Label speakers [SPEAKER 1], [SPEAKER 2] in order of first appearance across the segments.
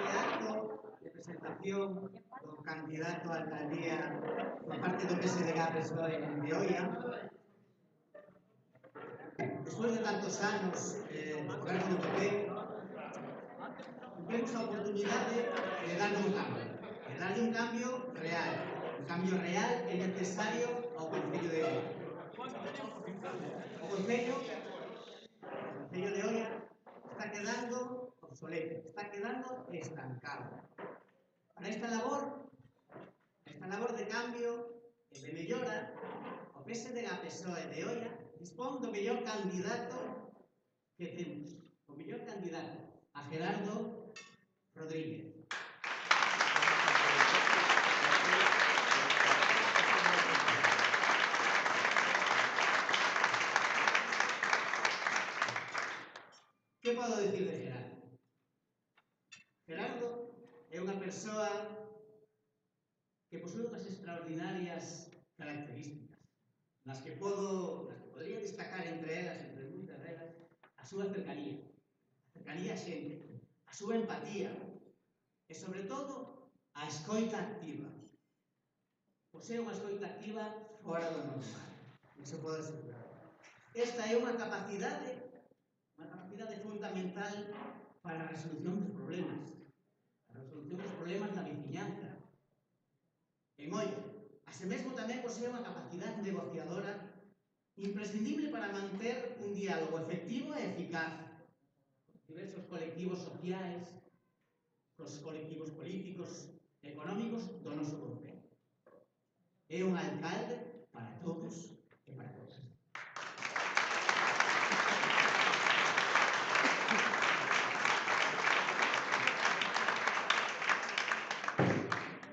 [SPEAKER 1] acto de presentación do candidato a alcaldía por parte do PSDG-PSOE de Oia. Despois de tantos anos de goberno do PP, temos a oportunidade de darle un cambio. De darle un cambio real. Un cambio real e necesario ao Concello de Oia. O Concello de Oia está quedando obsoleto, está quedando estancado. Para esta labor de cambio e de mellora, o PSDG-PSOE de Oia dispón do mellor candidato que temos. O mellor candidato, a Gerardo Rodríguez. Que podo dicir de Gerardo? Gerardo é unha persoa que posúe unhas extraordinarias características, nas que podría destacar entre elas, entre moitas delas, a súa cercanía á xente, a súa empatía e, sobre todo, a escoita activa. Posee unha escoita activa fora do normal, iso pode asegurar. Esta é unha capacidade fundamental para a resolución dos problemas da veciñanza. En Oia, así mesmo tamén posee unha capacidade negociadora imprescindible para manter un diálogo efectivo e eficaz con diversos colectivos sociais, cos colectivos políticos e económicos do noso concello. É un alcalde para todos e para todas.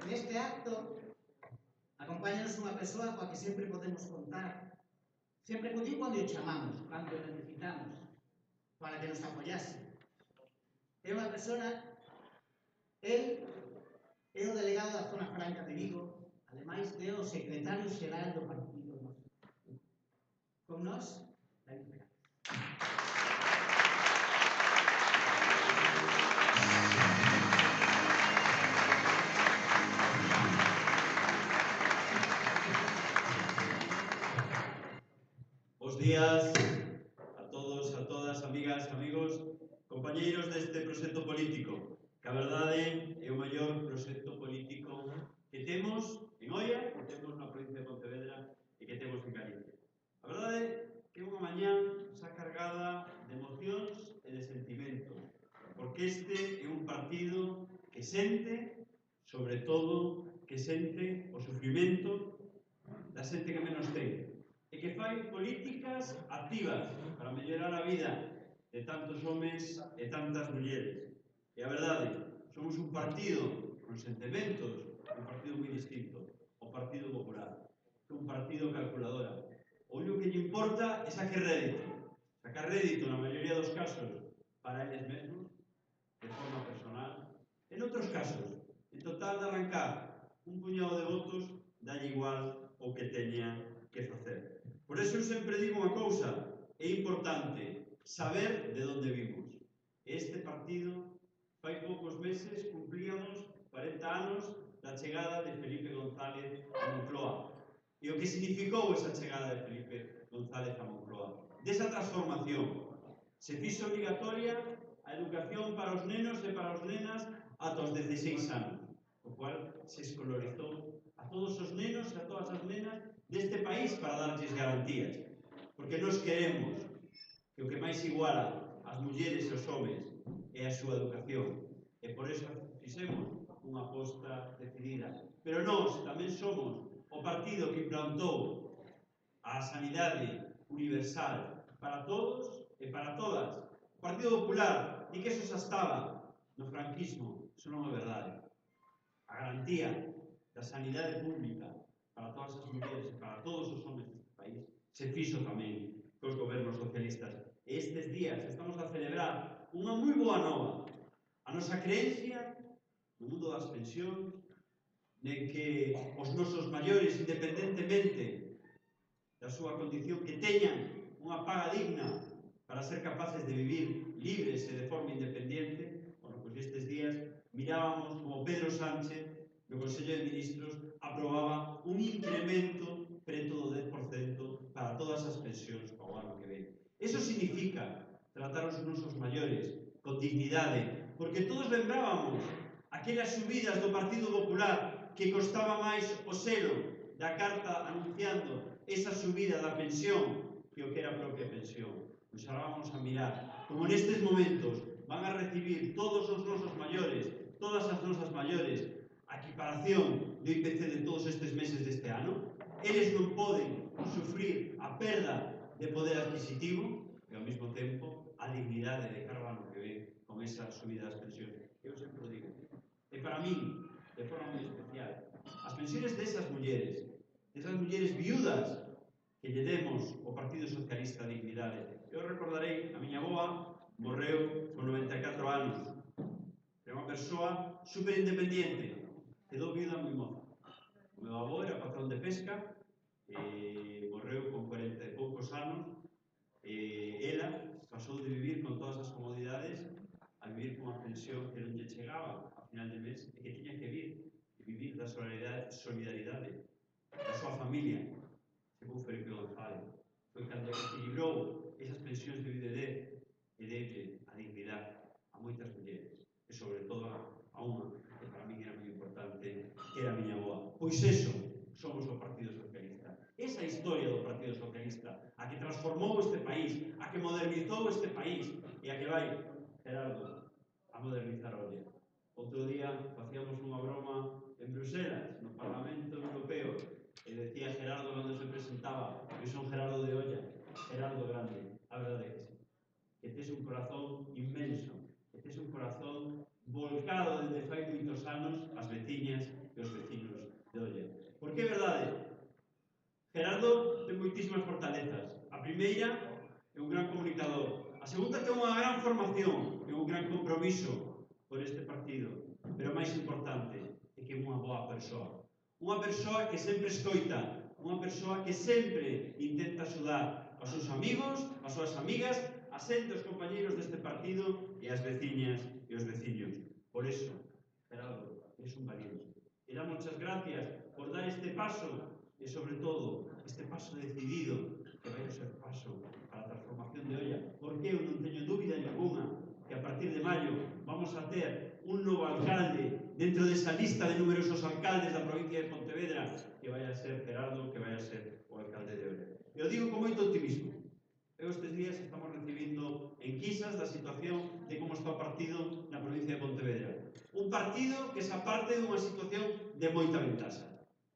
[SPEAKER 1] Neste acto acompáñanos unha persoa coa que sempre podemos contar. Sempre acudiu cando o chamamos, cando o necesitamos, para que nos apoyase. É unha persona, él é o delegado da Zona Franca de Vigo, ademais é o secretario xeral do partido noso. Con nós, David Pérez.
[SPEAKER 2] Bos días a todos, a todas, amigas, amigos, compañeiros deste proxecto político, que a verdade é o maior proxecto político que temos en Oia, que temos na provincia de Pontevedra e que temos en Galicia. A verdade que é unha mañán xa cargada de emocións e de sentimentos, porque este é un partido que sente, sobre todo, que sente o sufrimento da xente que menos ten, e que fai políticas activas para mellorar a vida de tantos homes e tantas mulleres. E a verdade, somos un partido con sentimentos, un partido moi distinto, o Partido Popular, un partido calculadora. O único que lle importa é sacar rédito na maioría dos casos para eles mesmos, de forma personal, en outros casos, en total de arrancar un puñado de votos, dalle igual o que teña que facer. Por eso eu sempre digo unha cousa, é importante saber de onde vimos. Este partido, fai poucos meses, cumplíamos 40 anos da chegada de Felipe González a Moncloa. E o que significou esa chegada de Felipe González a Moncloa? Desa transformación. Se fixo obligatoria a educación para os nenos e para os nenas ata os 16 anos, o cual se escolarizou a todos os nenos e a todas as nenas deste país para darlles garantías. Porque nós queremos que o que máis iguala as mulleres e os homes é a súa educación. E por eso fixemos unha aposta decidida. Pero nós tamén somos o partido que implantou a sanidade universal para todos e para todas. O Partido Popular di que eso xa estaba no franquismo. Eso non é verdade. A garantía da sanidade pública para todas as mulleres e para todos os homes deste país se fixo tamén cos gobernos socialistas. E estes días estamos a celebrar unha moi boa nova. A nosa creencia no mundo das pensións, de que os nosos maiores, independentemente da súa condición, que teñan unha paga digna para ser capaces de vivir libres e de forma independente. Bueno, pois estes días mirábamos como Pedro Sánchez, no Consello de Ministros, aprobaba un incremento preto do 10% para todas as pensións para o ano que ven. Eso significa tratar os nosos maiores con dignidade, porque todos lembrábamos aquelas subidas do Partido Popular que costaba máis o selo da carta anunciando esa subida da pensión que o que era a propia pensión. Pois ahora vamos a mirar como nestes momentos van a recibir todos os nosos maiores, todas as nosas maiores, a equiparación do IPC de todos estes meses deste ano. Eles non poden sufrir a perda de poder adquisitivo e ao mesmo tempo a dignidade de cara ao ano que ven con esa subida das pensións. Eu sempre o digo. E para min, de forma moi especial, as pensiones desas mulleres viudas que lle demos ao Partido Socialista a dignidade. Eu recordarei, a miña avoa morreu con 94 anos. Era unha persoa superindependente, quedou viuda moi moza. O meu avó era patrón de pesca, morreu con 40 e poucos anos, ela pasou de vivir con todas as comodidades a vivir con unha pensión que non lle chegaba a final de mes e que tiña que vivir da solidaridade da súa familia. Según Felipe González, foi cando equilibrou esas pensións de vida e deulle a dignidade a moitas mulleres e sobre todo a unha que para mí era moi importante, que era a miña avoa. Pois eso somos o Partido Socialista. Esa historia do Partido Socialista, a que transformou este país, a que modernizou este país e a que vai, Gerardo, a modernizar a olla. Outro día facíamos unha broma en Bruselas, no Parlamento Europeo, e decía Gerardo cando se presentaba: eu son Gerardo de Olla, Gerardo Grande. A verdade é que sí. Que tes un corazón inmenso, que tes un corazón volcado desde fai moitos anos as veciñas e os vecinos de Olla. Porque é verdade, Gerardo ten moitísimas fortalezas. A primeira é un gran comunicador. A segunda ten unha gran formación e un gran compromiso por este partido. Pero o máis importante é que é unha boa persoa. Unha persoa que sempre escoita, unha persoa que sempre intenta axudar aos seus amigos, as súas amigas, a xente, os compañeiros deste partido e as veciñas e os veciños. Por eso, Gerardo, eres un valiente. E dá moitas gracias por dar este paso e, sobre todo, este paso decidido que vai a ser paso para a transformación de Olla. Porque eu non teño dúbida ninguna que a partir de maio vamos a ter un novo alcalde dentro desa lista de numerosos alcaldes da provincia de Pontevedra, que vai a ser Gerardo, que vai a ser o alcalde de Olla. Eu digo con moito optimismo. Eu estes días estamos recibindo enquisas da situación de como está o partido na provincia de Pontevedra. Un partido que se aparte dunha situación de moita ventaxa.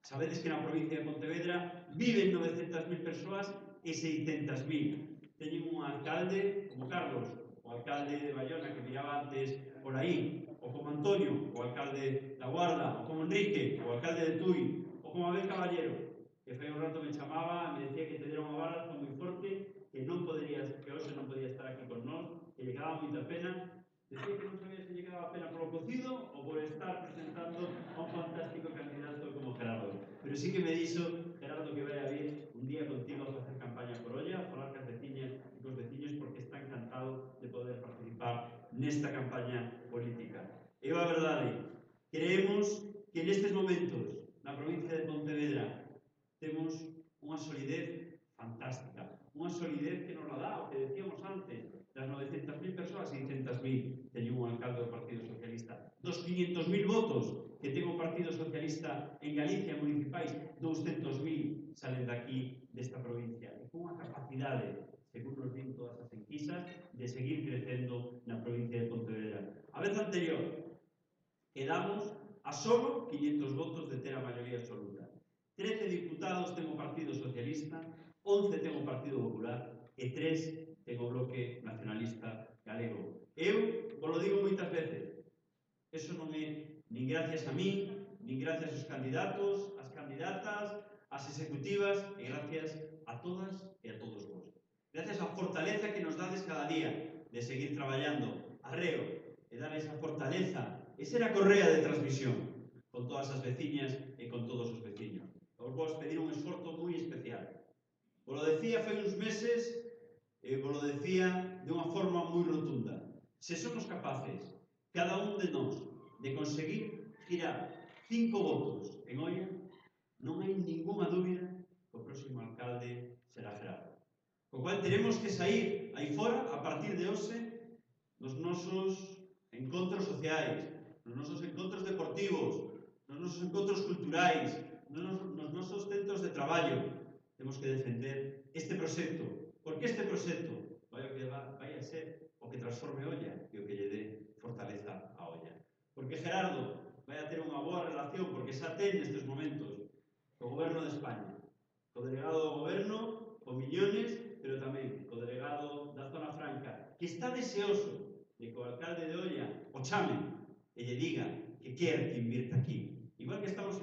[SPEAKER 2] Sabedes que na provincia de Pontevedra viven 900.000 persoas e 600.000. Teñen un alcalde como Carlos, o alcalde de Bayona que miraba antes por aí, o como Antonio, o alcalde da Guarda, o como Enrique, o alcalde de Tui, o como Abel Caballero, que fai un rato me chamaba e me decía que te dera unha barra moi forte, que hoxe non podía estar aquí con nós, que lle daba moita pena. Decía que non sabía se lle daba pena polo cocido ou por estar presentando a un fantástico candidato como Gerardo. Pero sí que me dixo, Gerardo, que vai a vir un día contigo a facer campaña por Olla, a falar cas veciñas e cos veciños, porque está encantado de poder participar nesta campaña política. E a verdade, creemos que nestes momentos na provincia de Pontevedra temos unha solidez fantástica, unha solidez que nos la dá o que decíamos antes, das 900.000 persoas, 600.000 teñen un alcalde do Partido Socialista. Dos 500.000 votos que ten o Partido Socialista en Galicia municipais, 200.000 salen daqui desta provincia. E con unha capacidade, según nos din todas as enquisas, de seguir crecendo na provincia de Pontevedra. A vez anterior, quedamos a solo 500 votos de ter a maioría absoluta. 13 diputados ten o Partido Socialista, 11 ten o Partido Popular e 3 ten o Bloque Nacionalista Galego. Eu vos lo digo moitas veces, eso non é nin gracias a mí, nin gracias aos candidatos, as candidatas, as executivas, e gracias a todas e a todos vos. Gracias á fortaleza que nos dades cada día de seguir traballando arreo e dar esa fortaleza e ser a correa de transmisión con todas as veciñas e con todos os veciños. Os vos pedir un esforzo moi especial. Vos lo decía fai uns meses e vos lo decía de unha forma moi rotunda. Se somos capaces, cada un de nós, de conseguir girar 5 votos en Oia, non hai ningunha dúbida que o próximo alcalde será Gerardo. Co cual teremos que sair aí fora, a partir de hoxe, nos nosos encontros sociais, nos nosos encontros deportivos, nos nosos encontros culturais, nos nosos centros de traballo. Temos que defender este proxecto, porque este proxecto vai a ser o que transforme Oia e o que lle dé fortaleza a Oia. Porque Gerardo vai a ter unha boa relación, porque xa ten nestes momentos co Goberno de España, co delegado do Goberno, co Millones, pero tamén co delegado da Zona Franca, que está deseoso de que o alcalde de Oia o chame e lle diga que quer que invirta aquí. Igual que estamos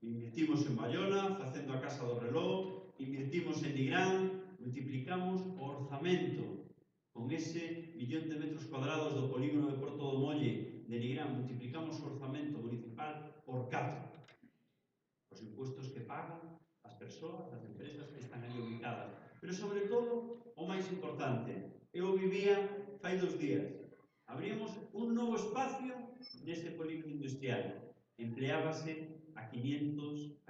[SPEAKER 2] invirtimos en Bayona, facendo a Casa do Reloj, invirtimos en Nigrán, multiplicamos o orzamento con ese 1.000.000 de metros cuadrados do polígono de Porto do Molle de Nigrán, multiplicamos o orzamento municipal por 4. Os impuestos que pagan as persoas, as empresas que están aí ubicadas. Pero, sobre todo, o máis importante, eu vivía fai 2 días. Abríamos un novo espacio nese polígono industrial. Empleábase a 500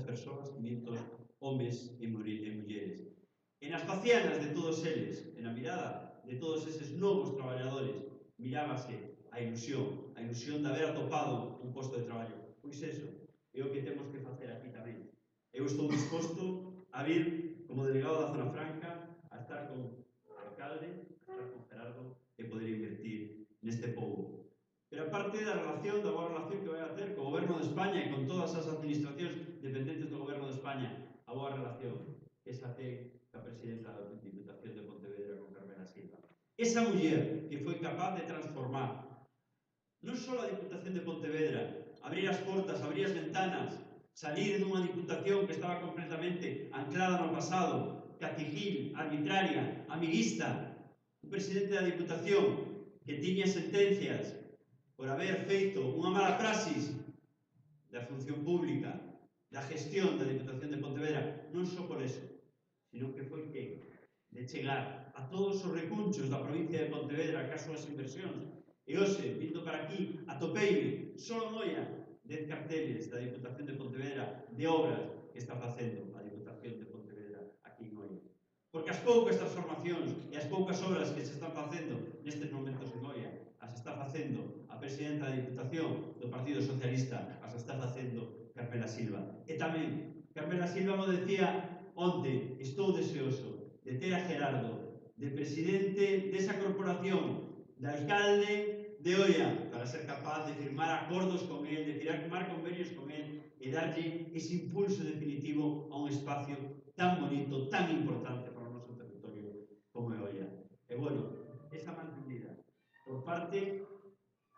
[SPEAKER 2] persoas, 500 homes e mulleres. E nas facianas de todos eles, en a mirada de todos eses novos traballadores, mirábase a ilusión de haber atopado un posto de traballo. Pois eso é o que temos que facer aquí tamén. Eu estou disposto a vir como delegado da Zona Franca a estar con o alcalde, a estar con Gerardo e poder invertir neste pobo. Pero aparte da boa relación que vai a ter co Goberno de España e con todas as administracións dependentes do Goberno de España, a boa relación que esa ten a presidenta da Diputación de Pontevedra con Carmela Silva. Esa muller que foi capaz de transformar non só a Diputación de Pontevedra, abrir as portas, abrir as ventanas, salir dunha Diputación que estaba completamente anclada no pasado, catigil, arbitraria, amiguista, un presidente da Diputación que tiña sentencias por haber feito unha mala praxis da función pública, da gestión da Diputación de Pontevedra, non só por eso, sino que foi que de chegar a todos os recunchos da provincia de Pontevedra caso as inversións, e hoxe, vindo para aquí, atopeime, só en Oia, 10 carteles da Diputación de Pontevedra de obras que está facendo a Diputación de Pontevedra aquí en Oia. Porque as poucas transformacións e as poucas obras que se están facendo nestes momentos en Oia as está facendo a presidenta da Diputación do Partido Socialista, as está facendo Carmela Silva. E tamén, Carmela Silva mo decía onte, estou deseoso de ter a Gerardo de presidente desa corporación, de alcalde de Oia, para ser capaz de firmar acordos con él, de firmar convenios con él e darlle ese impulso definitivo a un espacio tan bonito, tan importante para o noso territorio como é Oia. E, bueno, esa mantendida por parte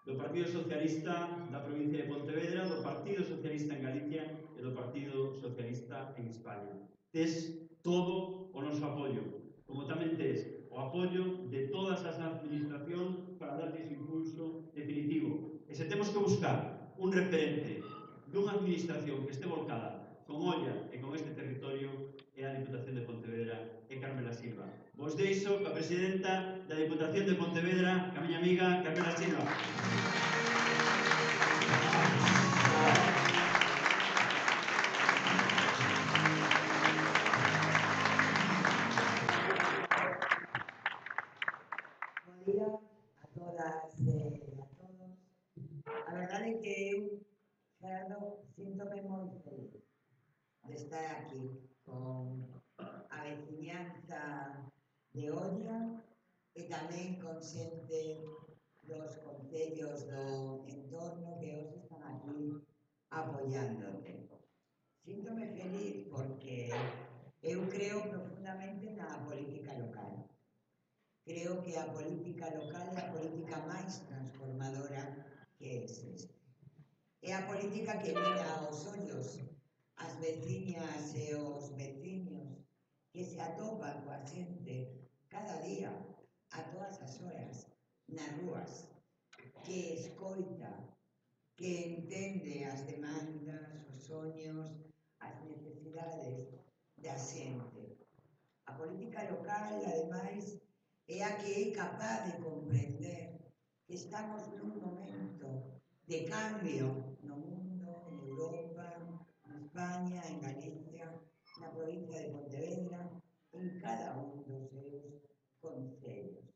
[SPEAKER 2] do Partido Socialista da provincia de Pontevedra, do Partido Socialista en Galicia e do Partido Socialista en España. Tes todo o noso apoio, como tamén tes o apoio de todas as administracións para darlle ese impulso definitivo. E se temos que buscar un referente dunha administración que este volcada con Oia e con este territorio, é a Diputación de Pontevedra e Carmela Silva. Vos deixo coa presidenta da Diputación de Pontevedra, a miña amiga Carmela Silva.
[SPEAKER 3] Bom día a todas e a todos. A verdade é que eu, Gerardo, síntome moi feliz de estar aquí con a veciñanza de Oia e tamén con xente dos concellos do entorno que hoxe están aquí apoiándote. Síntome feliz porque eu creo profundamente na política local. Creo que a política local é a política máis transformadora que existe. É a política que mira aos ollos as veciñas e os veciños que se atopan coa xente cada día, a todas as horas, nas rúas, que escoita, que entende as demandas, os soños, as necesidades da xente. A política local, ademais, é a que é capaz de comprender que estamos nun momento de cambio no mundo, en Europa, en España, en Galicia, na provincia de Pontevedra, en cada un dos seus concellos.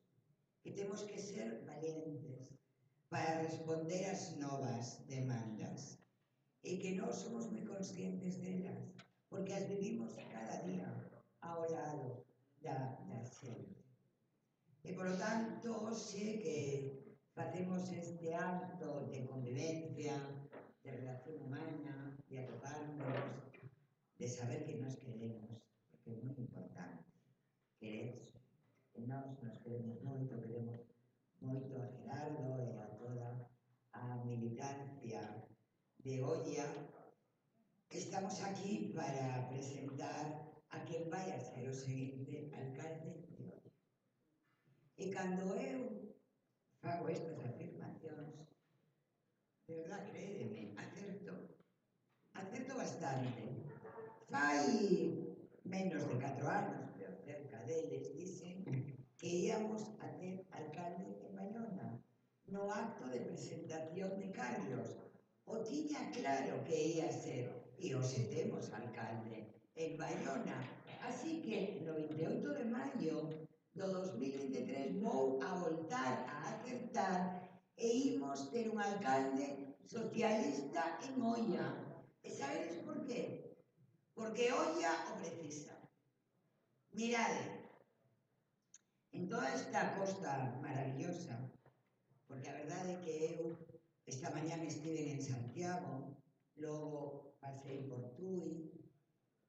[SPEAKER 3] Que temos que ser valientes para responder ás novas demandas e que nós somos moi conscientes delas, porque as vivimos cada día ao lado da xente. E, polo tanto, hoxe que facemos este acto de convivencia, de relación humana, de atoparnos, de saber que nos queremos, porque é moi importante querer, que nós nos queremos moito a Gerardo e a toda a militancia de Oia. Estamos aquí para presentar a quen vai a ser o seguinte alcalde de Oia. E cando eu fago estas afirmacións, de verdad, crédeme, acerto bastante. Fai menos de 4 anos, pero cerca deles, dicen que íamos a ter alcalde en Baiona, no acto de presentación de Carlos. O tiña claro que ia ser, e hoxe temos alcalde en Baiona. Así que no 28 de maio do 2023 vou a voltar a acertar e imos ter un alcalde socialista en Oia. E sabedes por qué? Porque Oia o precisa. Mirade, en toda esta costa maravillosa, porque a verdade é que eu esta mañá me estiven en Santiago, logo pasei por Tui,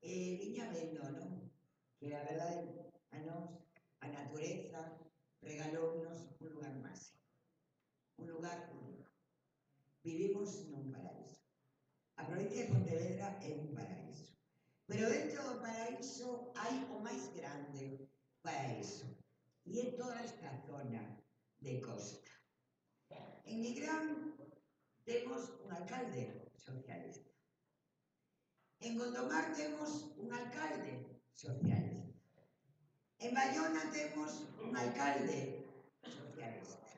[SPEAKER 3] e viña vendo, non? Que a verdade a nós, a natureza, regalounos un lugar máximo, un lugar único. Vivimos nun paraíso. A provincia de Pontevedra é un paraíso. Pero dentro do paraíso hai o máis grande paraíso. E é toda esta zona de costa. En Nigrán temos un alcalde socialista. En Gondomar temos un alcalde socialista. En Baiona temos un alcalde socialista.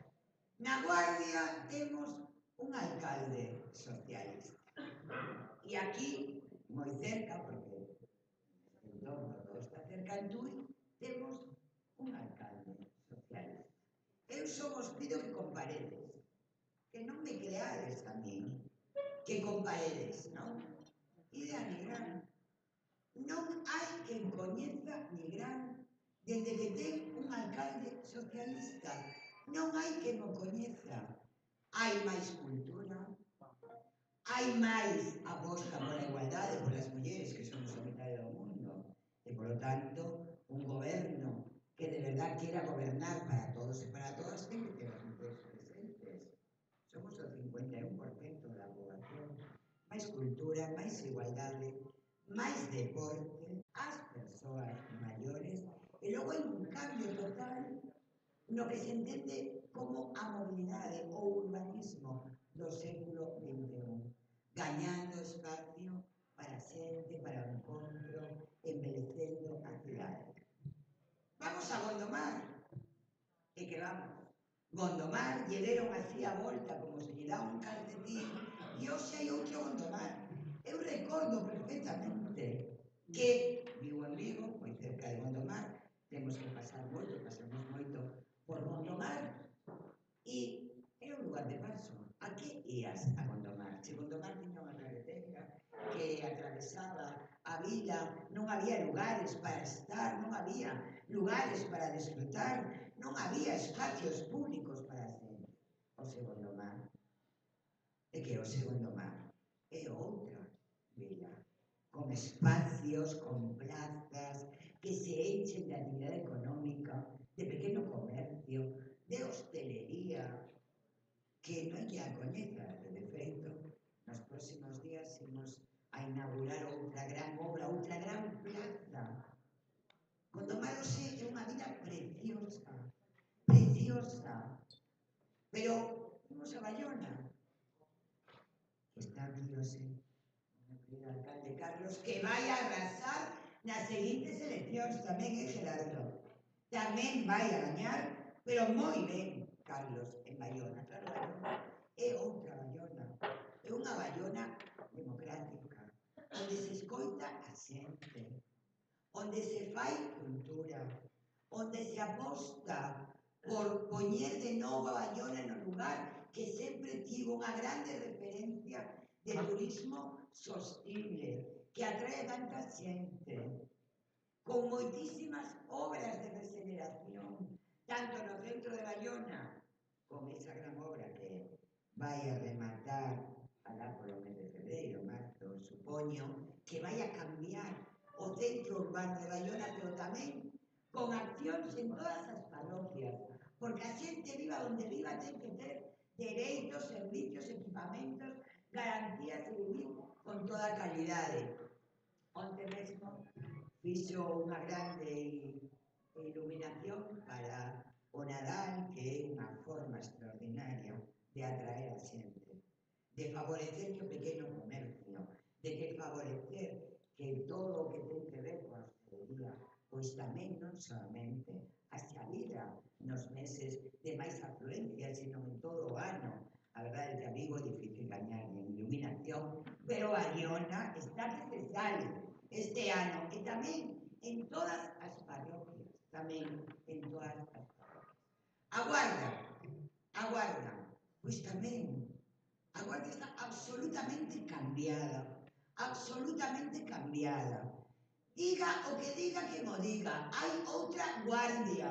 [SPEAKER 3] Na Guardia temos un alcalde socialista. E aquí, moi cerca, porque en torno todo está cerca en Tui, temos un alcalde socialista. Eu só vos pido que comparedes, que non me creades a mí, que comparedes, non? Ide a Nigrán. Non hai quen coñeza Nigrán desde que ten un alcalde socialista. Non hai quen o coñeza. Hai máis cultura, hai máis aposta pola igualdade, polas mulleres, que somos a mitad do mundo. E, polo tanto, un goberno que de verdad quiera gobernar para todos e para todas ten que ter as mulleres presentes. Somos o 51% da poboación. Máis cultura, máis igualdade, máis deporte, as persoas maiores, e logo hai un cambio total no que se entende como a mobilidade ou urbanismo do século XXI, gañando espacio para a xente, para o encontro, envelhecendo a cidade. Vamos a Gondomar, e que vamos. Gondomar lle deron así a volta como se lle dá un calcetín, e hoxe hai outro Gondomar. Eu recordo perfectamente que vivo en Vigo, moi cerca de Gondomar, temos que pasamos moito por Gondomar, e é un lugar de paso. A que ías a Gondomar? Se Gondomar tiña unha carretera que atravesaba a vila, non había lugares para estar, non había lugares para desfrutar, non había espacios públicos para a xente. O segundo mar. É que o segundo mar é outra vila, con espacios, con plazas, que se enchen de actividade económica, de pequeno comercio, de hostelería, que non lle a coñeza, de feito, nos próximos días imos a inaugurar outra gran obra, outra gran plaza. Gondomar hoxe é unha vila preciosa, preciosa, pero imos a Baiona, que está aquí hoxe, o querido alcalde Carlos, que vai a arrasar nas seguintes eleccións, tamén é Gerardo, tamén vai a gañar, pero moi ben, Carlos, en Baiona. Claro, Baiona é outra Baiona. É unha Baiona democrática, onde se escoita a xente, onde se fai cultura, onde se aposta por poñer de novo a Baiona no lugar que sempre tivo unha grande referencia de turismo sostible, que atrae tanta xente, con moitísimas obras de regeneración, tanto no centro de Baiona, con esa gran obra que vai a rematar alá polo mes de febreiro, marzo, supoño, que vai a cambiar o centro urbano de Baiona, pero tamén con accións en todas as parroquias, porque a xente viva onde viva ten que ter dereitos, servicios, equipamentos, garantías de vivir con toda calidade. Onte mesmo fixo unha grande iluminación para o Nadal, que é unha forma extraordinaria de atraer a xente, de favorecer que o pequeno comercio, de que favorecer que todo o que ten que ver coa hostelería, pois tamén non solamente hacia a vida nos meses de máis afluencia, sino en todo o ano. A verdade é que a Vigo é difícil gañar en iluminación, pero Baiona está que se sale este ano, e tamén en todas as parroquias, tamén en todas as parroquias. A Guarda, pois tamén, a Guarda está absolutamente cambiada, Diga o que diga quen o diga, hai outra Guardia,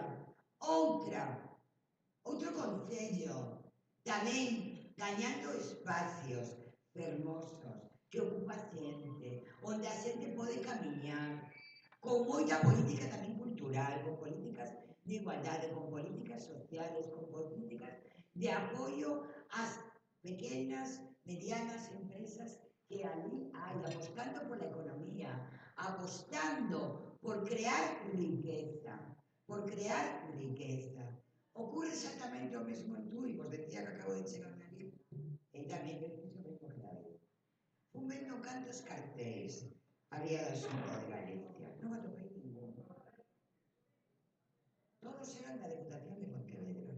[SPEAKER 3] outro concello, tamén gañando espacios fermosos, que ocupa xente, onde a xente pode camiñar, con moita política tamén cultural, con políticas de igualdade, con políticas sociales, con políticas de apoio ás pequenas, medianas empresas que ali hai, apostando pola economía, apostando por crear riqueza, Ocurre exactamente o mesmo en Tui, vos decía que acabo de chegar ali, e tamén é preciso mesmo claro. Fun vendo cantos cartéis había da Xunta de Galicia, non atopei ningún. Todos eran da Deputación de Pontevedra.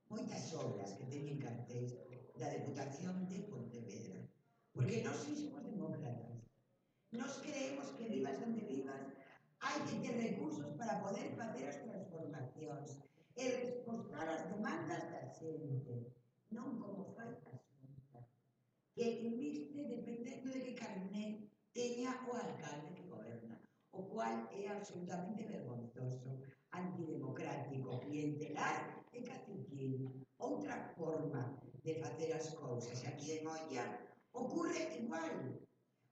[SPEAKER 3] Moitas obras que teñen cartéis da Deputación de Pontevedra. Porque nós somos demócratas. Nós creemos que vivas onde vivas, hai que ter recursos para poder facer as transformacións e respostar as demandas da xente, non como fai a Xunta, que inviste dependendo de que carné teña o alcalde que goberna, o cual é absolutamente vergonzoso, antidemocrático, clientelar e caciquil. Outra forma de facer as cousas. Aquí en Oia ocurre igual,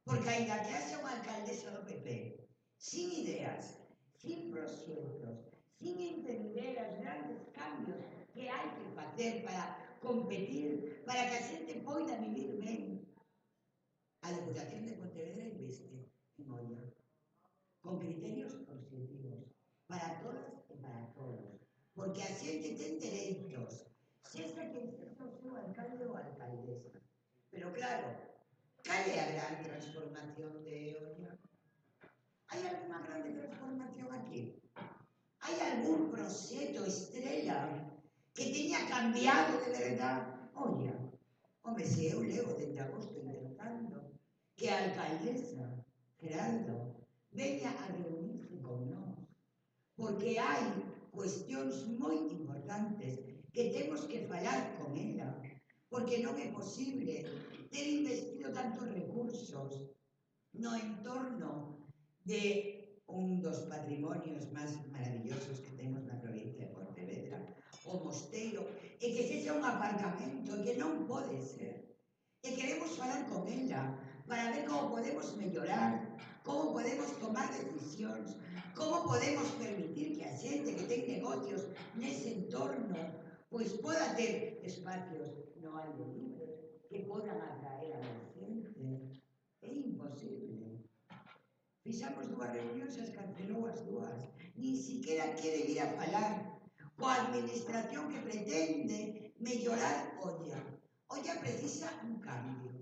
[SPEAKER 3] porque aínda que haxa unha alcaldesa do PP, sin ideas, sin proxectos, sin entender os grandes cambios que hai que facer para competir, para que a xente poida vivir ben, a Deputación de Pontevedra investe en Oia, con criterios positivos, para todas e para todos, porque a xente ten dereitos, sexa que sexa o seu alcalde ou alcaldesa. Pero claro, cal é a gran transformación de Oia? Hai alguna grande transformación aquí? Hai algún proxecto estrela que teña cambiado de verdade? Oia, home, se eu levo desde agosto intentando que a alcaldesa, Geraldo, veña a reunirse con nós, porque hai cuestións moi importantes que temos que falar con ela, porque non é posible ter investido tantos recursos no entorno de un dos patrimonios máis maravillosos que temos na provincia de Pontevedra, o Mosteiro, e que sexa un aparcamento que non pode ser. E queremos falar con ela para ver como podemos mellorar, como podemos tomar decisións, como podemos permitir que a xente que ten negocios nese entorno pois poda ter espacios no aire libre que podan atraer a máis xente. É imposible. Fixamos 2 reunións e as cancelou as 2. Nin siquiera quere vir a falar coa administración que pretende mellorar Oia. Oia precisa un cambio.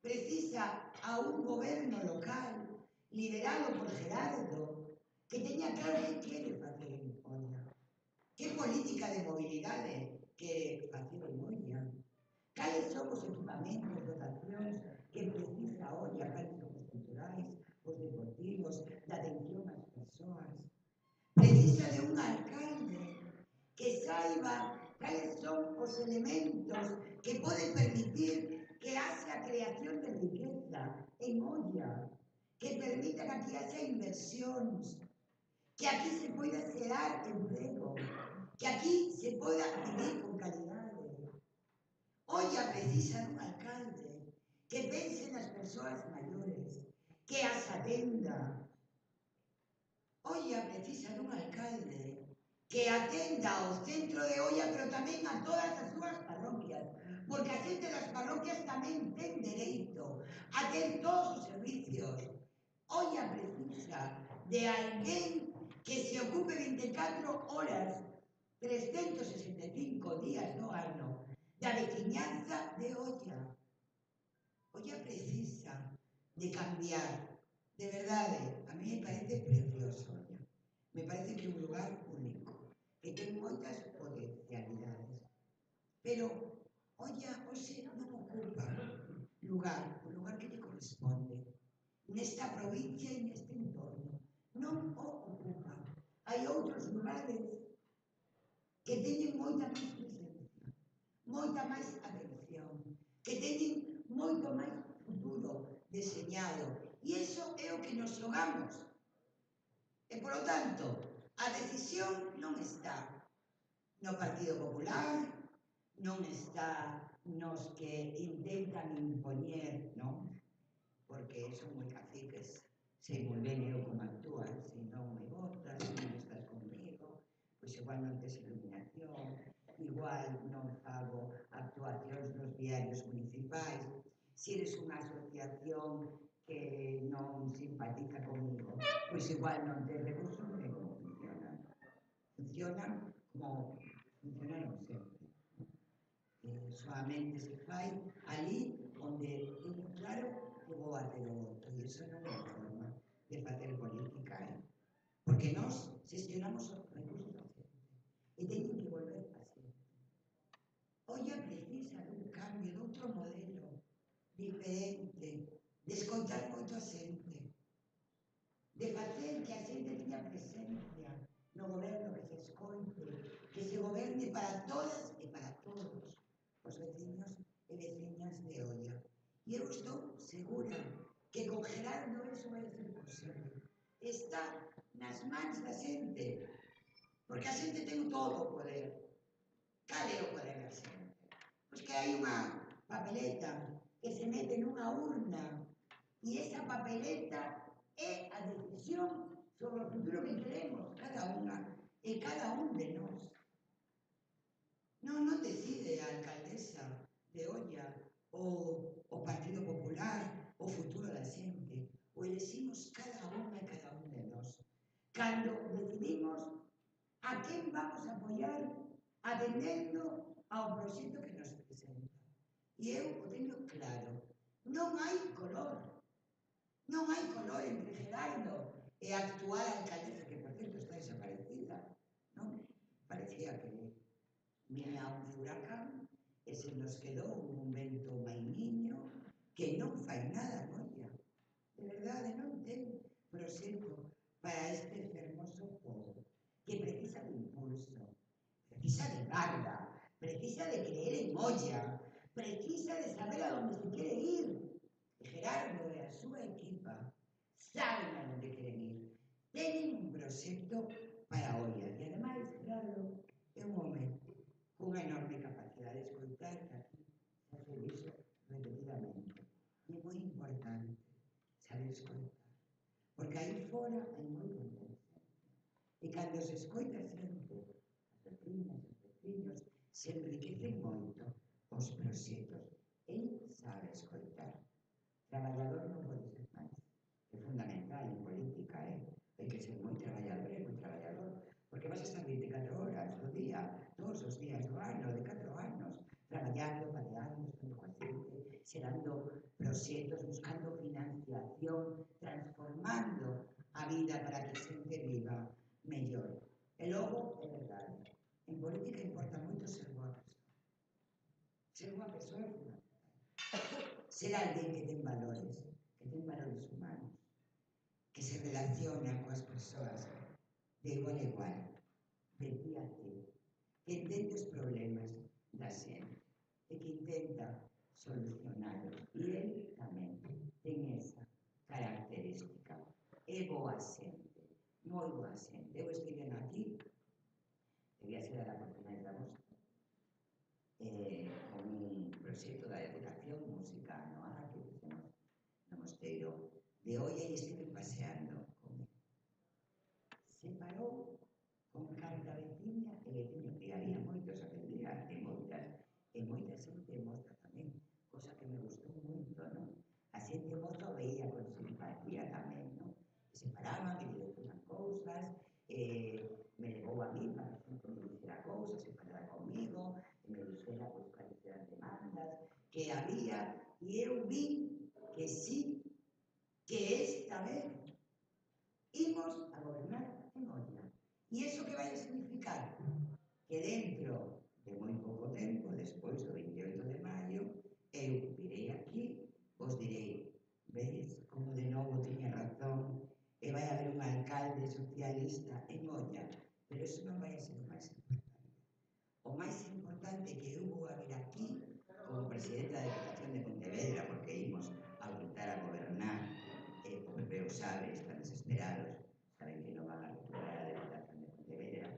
[SPEAKER 3] Precisa a un goberno local liderado por Gerardo que teña claro que quere facer en Oia. Que política de mobilidade que facer en olla. Cales son os equipamentos, dotacións que precisa a olla, cales son os culturais, os deportivos, da atención ás persoas. Precisa de un alcalde que saiba cales son os elementos que poden permitir que haxa a creación de riqueza en olla, que permita que aquí haxa inversións, que aquí se poida xerar emprego, que aquí se poida vivir con calidade. Olla precisa dun alcalde que pense nas persoas maiores, que as atenda. Olla precisa dun alcalde que atenda ao centro de Olla, pero tamén a todas as súas parroquias, porque a xente das parroquias tamén ten dereito a ter todos os servicios. Olla precisa de alguén que se ocupe 24 horas, 365 días no ano, da veciñanza de Olla. Olla precisa de cambiar. De verdade, a mí me parece precioso Olla. Me parece que é un lugar único, que ten moitas potencialidades. Pero Olla hoxe non ocupa o lugar que lle corresponde. Nesta provincia e neste entorno. Non o ocupa. Hai outros lugares que teñen moita máis presencia, moita máis atención, que teñen moito máis futuro deseñado. E iso é o que nos xogamos. E, polo tanto, a decisión non está no Partido Popular, non está nos que intentan impoñer, non? Porque son moi caciques, sei moi ben eu como actúan, se non me votas, se non estás conmigo, pois igual non tes iluminación, igual non fago actuacións nos diarios municipais, se eres unha asociación que non simpatiza comigo, pois igual non tes recursos, non sei como funcionan. Funcionan como funcionaron sempre. Solamente se fai ali onde é claro que vou a ter o voto, e iso non é forma de facer política, porque nós xestionamos os recursos da xente e teñen que volver a xente. Olla precisa dun cambio, doutro modelo diferente, de escoitar moito a xente, de facer que a xente teña presencia no goberno, que se escoite, que se goberne para todas e para todos os veciños e veciñas de Olla. E eu estou segura que con Gerardo eso vai ser posible. Está nas mans da xente, porque a xente ten todo o poder. Cal é o poder da xente? Pois que hai unha papeleta que se mete nunha urna e esa papeleta é a decisión sobre o futuro que queremos cada unha e cada un de nós. Non decide a alcaldesa de Olla ou o Partido Popular o futuro da xente, o elegimos cada unha e cada un de nós. Cando decidimos a quen vamos a apoiar atendendo ao proxecto que nos presenta. E eu o teño claro, non hai color. Non hai color entre Gerardo e a actual alcaldesa, que por cierto está desaparecida, non? Parecía que viña un furacán e se nos quedou un vento mainiño que non fai nada, Olla. De verdade, non ten proxecto para este fermoso povo, que precisa de impulso, precisa de garda, precisa de creer en Olla, precisa de saber a onde se quere ir. E Gerardo e a súa equipa saben a onde queren ir. Teñen un proxecto para Olla. E ademais, Gerardo é un home cunha enorme capacidade de escoitar, que aquí xa se dixo repetidamente. E é moi importante saber escoitar, porque aí fora hai moi moita xente. E cando se escoita xente, as vecinas, os veciños, se enriquecen moito os proxectos. El sabe escoitar. Traballador non pode ser máis. É fundamental en política, hai que ser moi traballador, porque vas a estar 24 horas do día, todos os días do ano, de 4 anos, traballando, pateando, estando coa xente, xerando proxectos, buscando financiación, transformando a vida para que a xente viva mellor. E logo, é verdade, en política importa moito ser boa persona. ser unha persoa é fundamental. Ser alguén que ten valores humanos, que se relaciona coas persoas de igual a igual, de ti a ti, que entende os problemas da xente e que intenta solucionalos. E el tamén ten esa característica. É boa xente, moi boa xente. Eu estive aquí, debía ser a la Cortina de Agosto, con un proxecto da educación música anual que fixemos no Mosteiro de Oia e estive paseando con ele. Se parou con canta veciña e veciño que había moitos aquel día e moita xente moza tamén, cosa que me gustou moito, non? A xente moza o veía con simpatía tamén, non? E se paraban e lle decían cousas, me levou a mí para que me dixera cousas, se falara comigo, e me dixera pois cales eran demandas que había, e eu vi que sí, que esta vez imos a gobernar en Oia. E iso que vai a significar? Que dentro de moi pouco tempo, despois do 28 de maio, eu virei aquí, vos direi, veis como de novo tiña razón, e vai haber un alcalde socialista en Oia, pero iso non vai a ser o máis importante. O máis importante que eu vou a vir aquí, como presidenta da Deputación de Pontevedra, porque imos a voltar a gobernar, o PP o sabe, están desesperados, saben que non van a recuperar a Deputación de Pontevedra,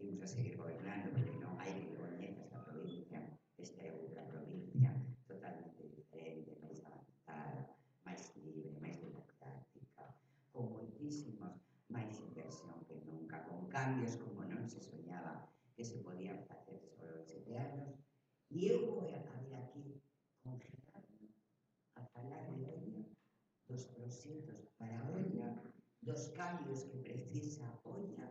[SPEAKER 3] imos a seguir gobernando, porque non hai que coñecer esta provincia, esta é outra provincia totalmente diferente, máis avanzada, máis libre, máis democrática, con moitísimos máis inversión que nunca, con cambios como non se soñaba que se podían facer solo en 7 anos, e eu vou a vir aquí con Gerardo a falar de Oia, dos proxectos para Oia, dos cambios que precisa Oia,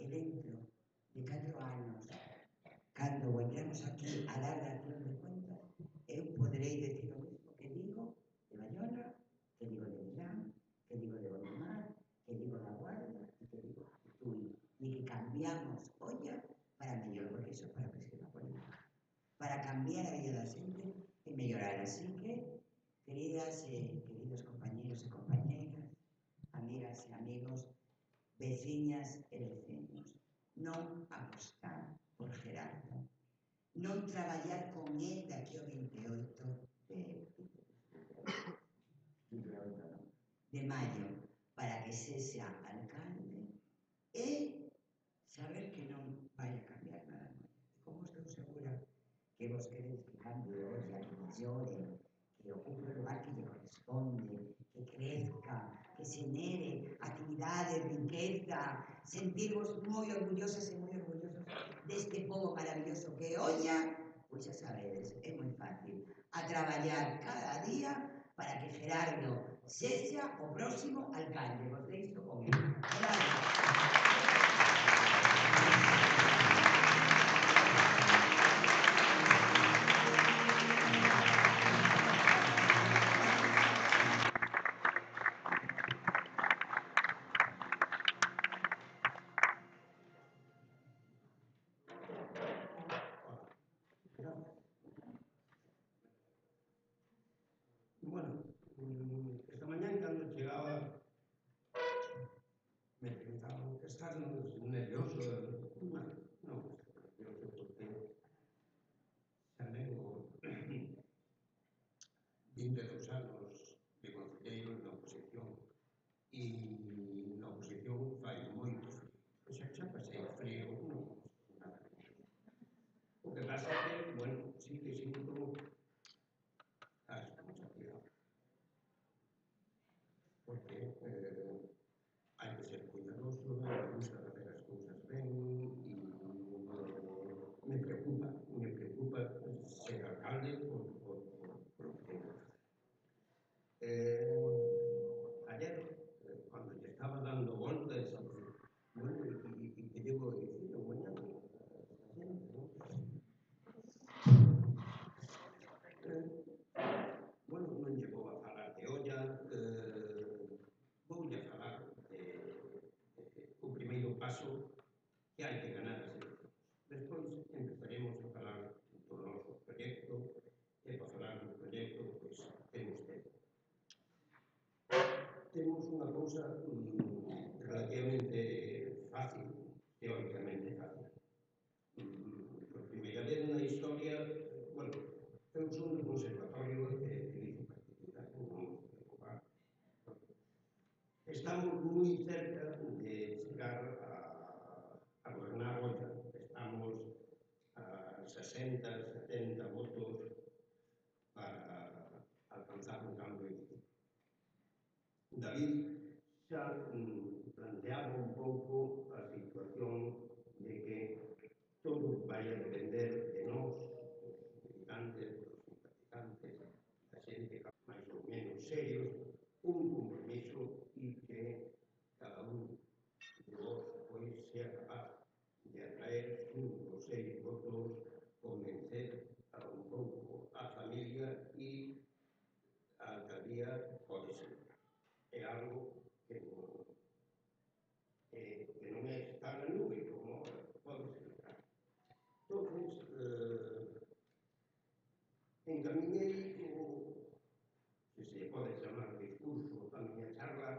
[SPEAKER 3] e dentro de 4 anos, cando volvemos aquí a dar dación de contas, eu poderei decir o mesmo que digo de Bayona, que digo de Milán, que digo de Gondomar, que digo da Guarda, e que digo de Tui, e que cambiamos Oia para mellor, porque iso é para a presión política, para cambiar a vida da xente e mellorar. Así que, queridas e queridos compañeros e compañeiras, amigas e amigos, veciñas e veciños, non apostar por Gerardo, non traballar con él daqui ao 28 de maio para que sexa alcalde e saber que non vai a cambiar nada máis. Como estou segura que vos queredes que cambie Oia, que mellore, que ocupe o lugar que lle corresponde, que crezca, que se nere actividade, riqueza, sentirvos moi orgullosas e moi orgullosos deste povo maravilloso que Oia, pois xa sabedes, é moi fácil, a traballar cada día para que Gerardo sexa o próximo alcalde. Vos deixo con ele.
[SPEAKER 4] Bueno, esta mañán cando chegaba me pensaban que estás nervioso. Bueno, non estou nervioso porque xa levo 22 anos de concelleiro na oposición e na oposición fai moito frío. Xa pasei o frío, non nada. O que pasa é que, bueno, sí que sinto a responsabilidade. Porque hai que ser cuidadoso, me gusta facer as cousas ben e me preocupa ser alcalde por o que teño que facer. Ayer, cando lle estaba dando voltas, bueno, e que debo dicir, mañá, bueno, non lle vou a falar de Oia, vou lle falar o primeiro paso que cousa relativamente fácil, teóricamente fácil. Por primeira vez na historia, bueno, eu son do Conservatorio de Física Particular, non me preocupa. Estamos moi cerca de chegar a gobernar olla. Estamos a 60, 70 votos para alcanzar un cambio. David xa planteaba un pouco a situación de que todo vai a depender de nós, os militantes, os simpatizantes, a xente máis ou menos serios, un compromiso e que cada un de vos pois sea capaz de atraer 5 ou 6 votos, convencer a un pouco a familia e a alcaldía pode ser. É algo que non está na nube, como pode ser. Entón, encamiñei se se pode chamar discurso, a miña charla,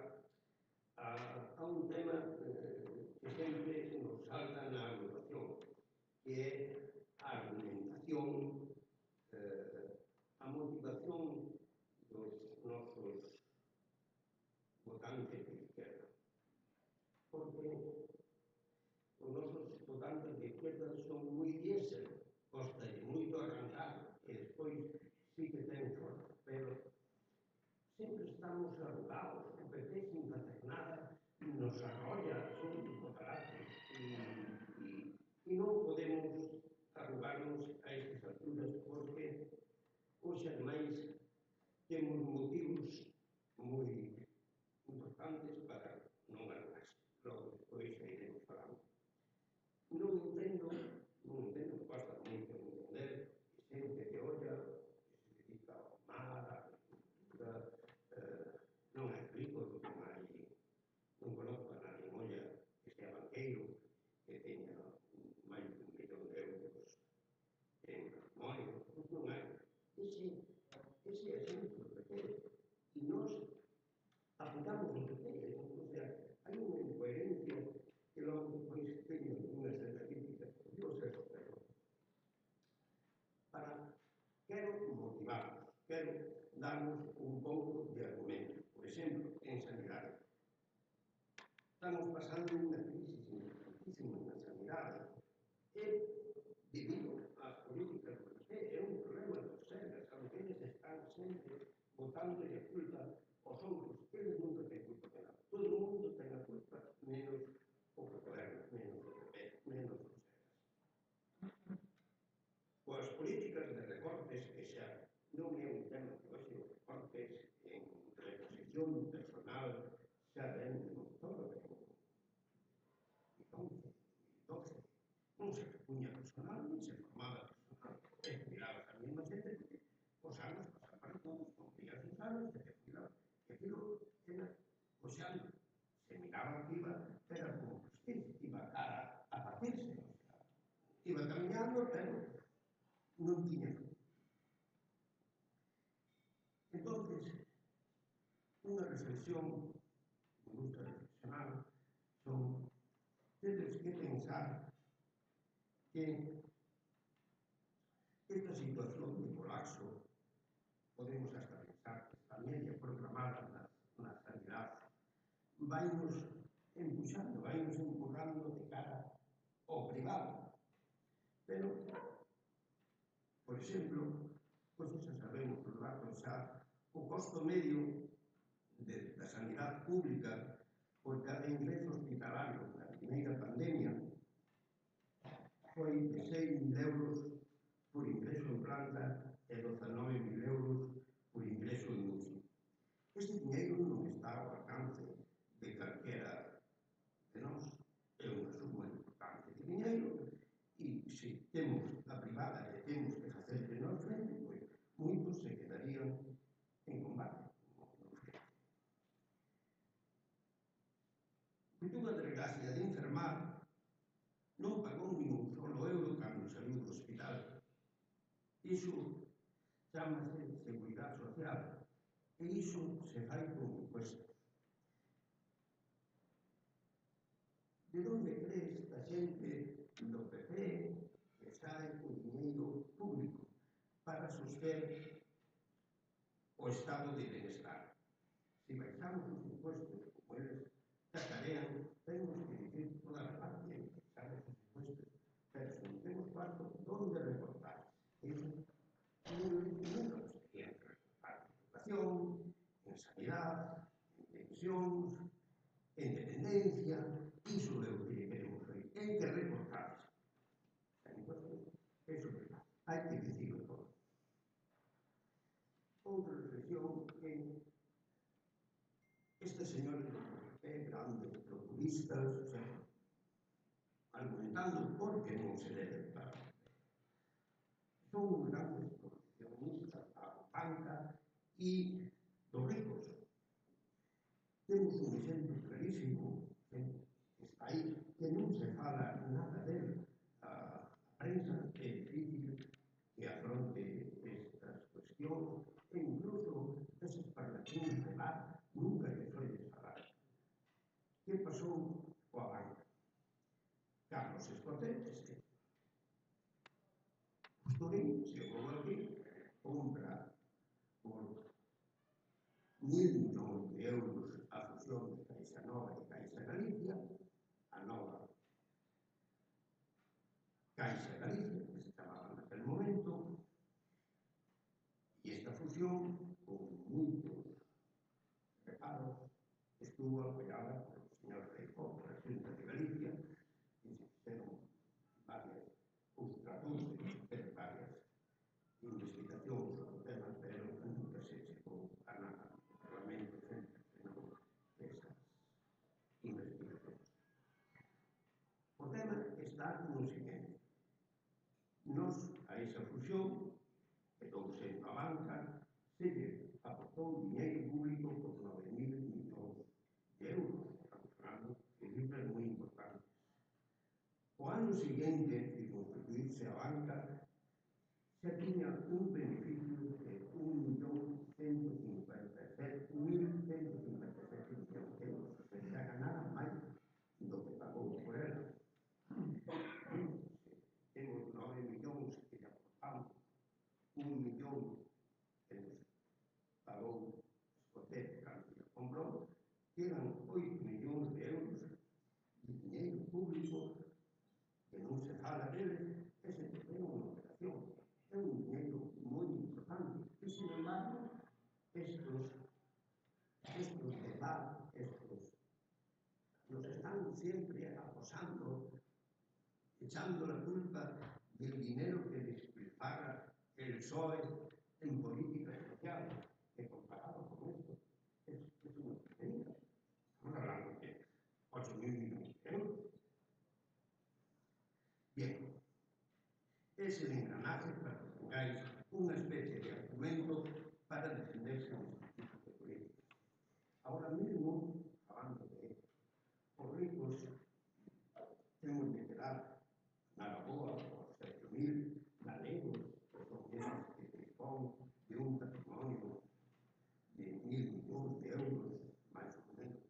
[SPEAKER 4] a un tema que sempre nos salta na agrupación, que é a argumentación, a motivación dos nosos votantes de izquierda. Porque os nosos votantes de izquierda son moi diésel, costa moito arrancar, e despois sí que ten forza, pero sempre estamos arrugados, o PP sin facer nada, nos arrolla, son disparadores, e non podemos arrugarnos a estas alturas, porque hoxe, ademais, temos motivos moi importantes para non arrugarse. Logo, despois, iremos falando. Non entendo, pasa moito entender, xente que olla, que se dedica ao mar, á agricultura, non hai ricos, non conozco a nadie en olla que sea banqueiro, que teña máis de 1 millón de euros en patrimonio, non hai. Ese é exemplo do PP, e nós aplicamos o PP, o sea, hai unha incoherencia que logo depois teño unha certa crítica, digo certo, pero quero motivarnos, quero darnos un pouco de argumento. Por exemplo, en sanidade. Estamos pasando unha crisis importantísima na sanidade e debido ás políticas do PP, é un problema dos sergas, aunque eles están sempre botando a culpa aos outros, eles nunca ten culpa de nada. Todo o mundo ten a culpa, menos o goberno, menos o PP, menos os sergas. Coas políticas de recortes, que xa non é un tema que hoxe os recortes en reposición personal xa ven de todo, entonces, non se repuña personal, non se formaba personal, jubilabas a mesma xente, os anos pasan para todos, cumplías os anos, e te jubilabas. E aquilo era, o xa, se miraba que era como justicia, iba a partirse, iba caminhando, pero non tiña. Entonces, unha reflexión, me gusta reflexionar, son tedes que pensar que esta situación de colapso, podemos hasta pensar que esta media programada na sanidade, vainos empuxando, vainos empurrando de cara ao privado. Pero, por exemplo, pois xa sabemos os datos xa, o costo medio da sanidade pública por cada ingreso hospitalario na primeira pandemia foi de 6.000 euros por ingreso en planta e 19.000 euros por ingreso en UCI. Este dinheiro non está ao alcance de calquera de nós. É unha suma importante de dinheiro e se temos a privada e temos que facer de nós frente, pois moitos se quedarían en combate. Portugal de Gracia de enfermar non pagou nin un solo euro cando saiu do hospital. Iso chamase Seguridade Social e iso se fai con impuestos. de onde cree esta xente do PP que sae o diñeiro público para soster o estado de bienestar? Se baixamos os impuestos como eles cacarean, temos que dicir toda a parte en que baixamos os impuestos, pero se non temos cuarto, onde recortar? Eso nunca nos querían recortar en educación, en sanidade, en pensións, en dependencia, iso é o que queremos ver. Hai que recortar. Eso é verdade. Hai que dicirlo todo. Outra reflexión é estes señores do PP, grandes populistas, o sea, argumentando por que non se debe votar. Son grandes proteccionistas da banca e dos ricos. Temos un exemplo clarísimo que está aí, que non se fala nada dele. A prensa é difícil que afronte estas cuestións e incluso eses parlatíns de bar nunca lle foi de falar. Que pasou coa banca? Carlos Escotet, Turín, chegou aquí, compra por 1.000 millóns de euros a fusión de Caixa Nova e Caixa Galicia, a nova Caixa Galicia, que se chamaba naquele momento, e esta fusión, con moitos reparos, estuvo apoiada por o señor Feijóo, por a Xunta de Galicia, e se fixeron varias, os tratou de facer varias investigacións sobre o tema, pero nunca se chegou a nada. O Parlamento sempre frenou esas investigacións. O tema está no seguinte. Nos, a esa fusión, quedou sendo a banca, se lle aportou diñeiro público por 9.000 millóns de euros. Estamos falando de cifras moi importantes. O ano seguinte de constituirse a banca, xa tiña un beneficio de 1.157.000 millóns de euros, o sea, xa ganara máis do que pagou por ela. Temos 9 millóns que lle aportamos, 1 millón que nos pagou Escotet cando lle comprou, quedan 8 millóns de euros de diñeiro público que non se fala dele, e se ten unha operación. É un diñeiro moi importante. E, sin embargo, estos debates, nos están sempre acosando, echando la culpa del dinero que despilfarra el PSOE en política social, que comparado con esto es una pequeña. Estamos hablando de 8.000 millones de euros. Bien, es el engranaje para que tengáis una especie de argumento para defenderse en este tipo de políticas. Ahora mismo, hablando de los ricos, tenemos que quedar nada boa por 7.000 galegos, que son esos que dispón de un patrimonio de 1.000 millóns de euros, máis ou menos,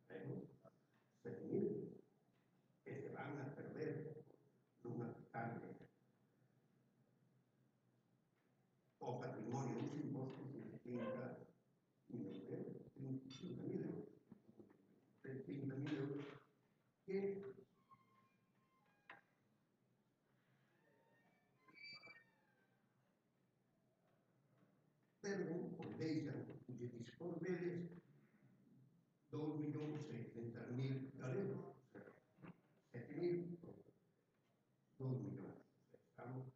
[SPEAKER 4] pero 7.000 que se van a perder nunha carne. O patrimonio dos impostos de 30.000 euros, 30.000 euros, 30.000 euros, que perden ou deixan de dispor deles 2.600.000 galegos, o sea, 7.000 por 2 millóns. Estamos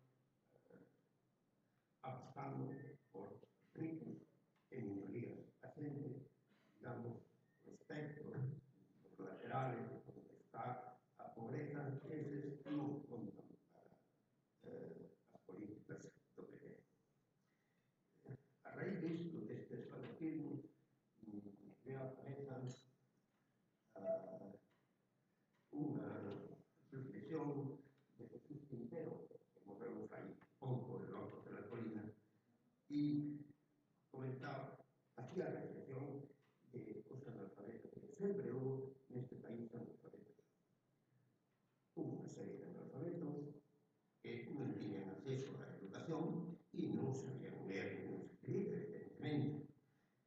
[SPEAKER 4] apostando por ricos e minorías. A xente, digamos, o espectro, os laterales, onde está a pobreza, eses non contan para as políticas do PP. A raíz disto, destes fanatismos, me veo a cabeza unha reflexión de Jesús Quintero, que morreu fai pouco en Alto de la Colina, e comentaba, hacía a reflexión de os analfabetos, que sempre houve neste país analfabetos.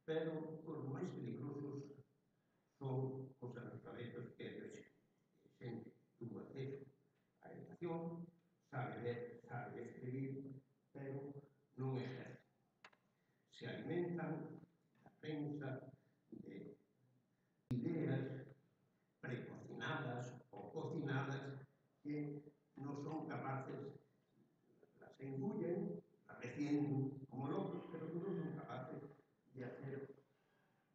[SPEAKER 4] pero os máis peligrosos son os analfabetos que xente tuvo acceso á educación, sabe ler, sabe escribir, pero non exerce. Se alimentan da prensa, de ideas precocinadas ou cocinadas que non son capaces, las engullen, las recienten como locos, pero non son capaces de hacer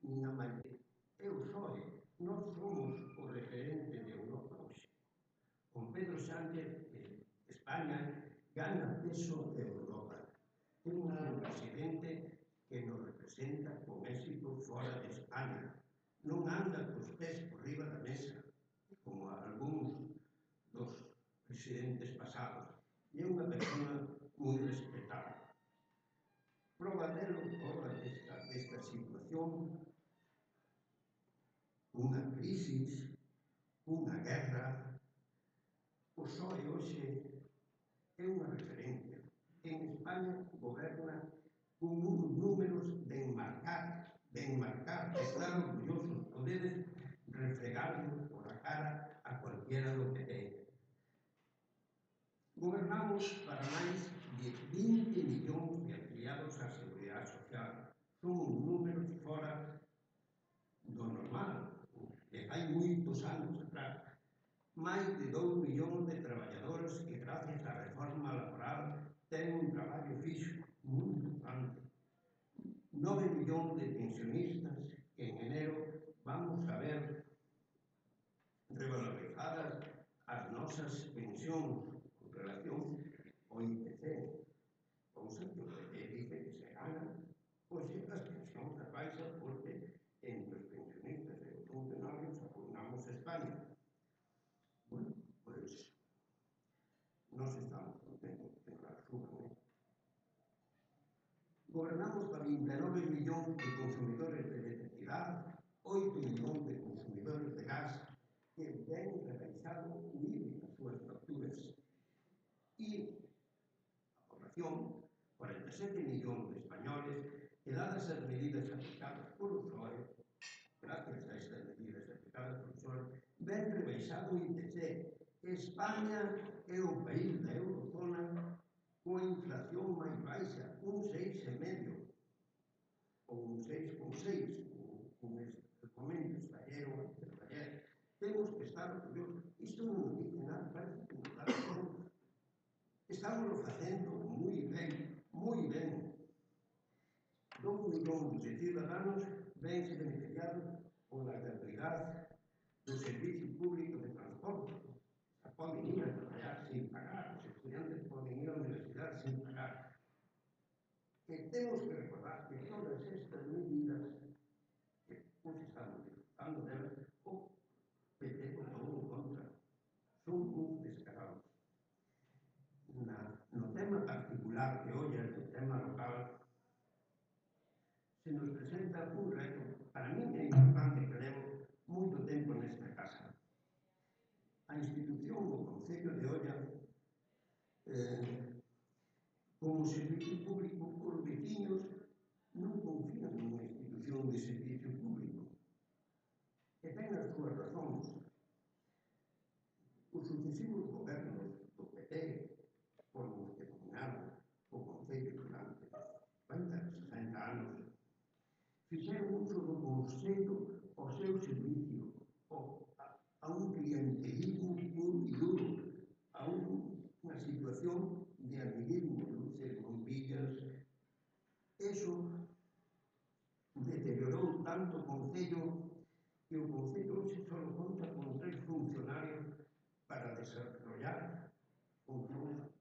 [SPEAKER 4] unha maioría. Eu soy, nós somos o referente de Europa hoxe. Con Pedro Sánchez, España gana peso de Europa. Temos un presidente que nos representa con éxito fora de España. Non anda cos pés por riba da mesa, como algúns dos presidentes pasados. E é unha persona moi respetada. Proba delo toda esta situación, unha crisis, unha guerra. O PSOE hoxe é unha referencia. En España goberna con uns números de enmarcar, de estar orgullosos, podedes refregarlo por a cara a cualquiera do PP. Gobernamos para máis de 20 millóns de afiliados á Seguridade Social. Son números fora do normal, que hai moitos anos atrás. Máis de 2 millóns de traballadores que, gracias á reforma laboral, ten un traballo fixo moi importante. 9 millóns de pensionistas que en enero vamos a ver revalorizadas as nosas pensións en relación ao IPC. Cousa que o PP dice que se gana, pois as pensións as baixa porque entre os pensionistas e os funcionarios apoiamos a España. Bueno, pois nós estamos contentos que nos suban, Gobernamos para 29 millóns de consumidores de electricidade, 8 millóns de consumidores de gas que ven rebaixado o IBI nas súas facturas. E a población, 47 millóns de españoles, que dadas as medidas aplicadas por o PSOE, gracias a estas medidas aplicadas por o PSOE, ven rebaixado o IPC. España é o país da eurozona coa inflación máis baixa, un 6,5 ou un 6,6, con estes momentos, ayer ou antes de ayer. Temos que estar orgullosos. Isto non nos dice nada, parece que nos dá razón. Estamos facendo moi ben, moi ben. 2 millóns de ciudadanos vense beneficiados con a gratuidade do servicio público de transporte. Poden ir a traballar sin pagar, os estudiantes poden ir á universidade sin pagar. Que temos que recordar que todas estas medidas que nos estamos disfrutando delas, o PP votou en contra. Son uns descarados. No tema particular que hoxe é o tema local, se nos presenta un reto, para mí é importante que levo moito tempo nesta casa. A institución, o Concello de Oia, como servicio público, os veciños non confían nunha institución de servicio público. E ten as súas razóns. Os sucesivos gobernos do PP, por os que dominaron o Concello durante 50, 60 anos, fixeron uso do Concello ao seu servicio, a un clientelismo puro e duro, a unha situación de amiguismo, luces, bombillas. Eso deteriorou tanto o Concello que o Concello hoxe só conta con 3 funcionarios para desarrollar funcións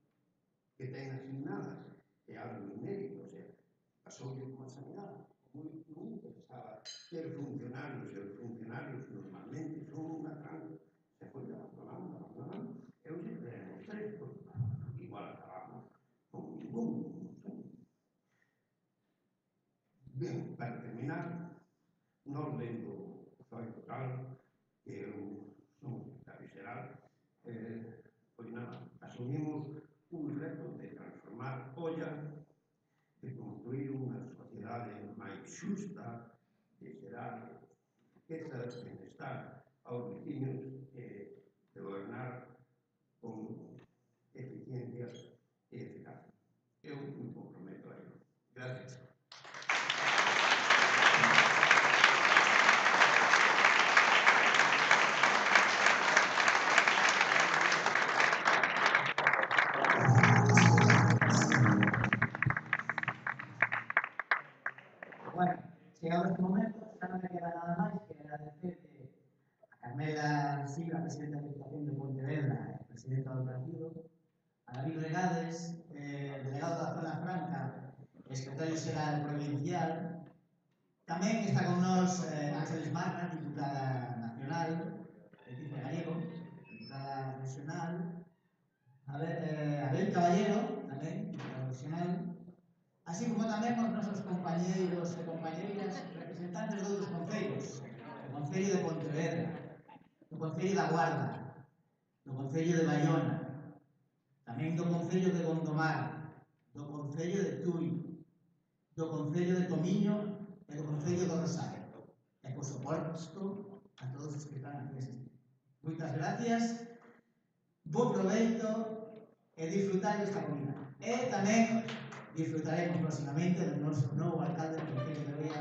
[SPEAKER 4] que ten asignadas. É algo inédito, o sea, pasoulle como a sanidade. Moi interesaba ter funcionarios, e os funcionarios normalmente son unha tranca. Se foi abandonando, e hoxe tenemos 3, igual acabamos con ningún. Ben, para terminar, nós vendo o PSOE total, que eu son secretario xeral, pois nada, asumimos un reto de transformar Oia, de construir unha sociedade máis xusta de xerar riqueza, benestar aos veciños e de gobernar con eficiencia e eficacia. Eu me comprometo a ello. Gracias.
[SPEAKER 1] Bueno, chegado este momento, xa non me queda nada máis que agradecerle a Carmela Silva, presidenta da Diputación de Pontevedra e presidenta do partido, a David Regades, delegado da Zona Franca e secretario xeral provincial. Tamén está con nós Ángeles Marcas, diputada nacional, Leticia Gallego, diputada regional, Abel Caballero, tamén, diputada regional, así como tamén os nosos compañeiros e compañeiras representantes de outros concellos, do Concello de Pontevedra, do Concello da Guarda, do Concello de Baiona, tamén do Concello de Gondomar, do Concello de Tui, do Concello de Tomiño e do Concello do Rosario. E, por suposto, a todos os que están aquí asistindo. Moitas gracias, bo proveito e disfrutar desta comida. E tamén disfrutaremos próximamente do noso novo alcalde do Concello de Beia,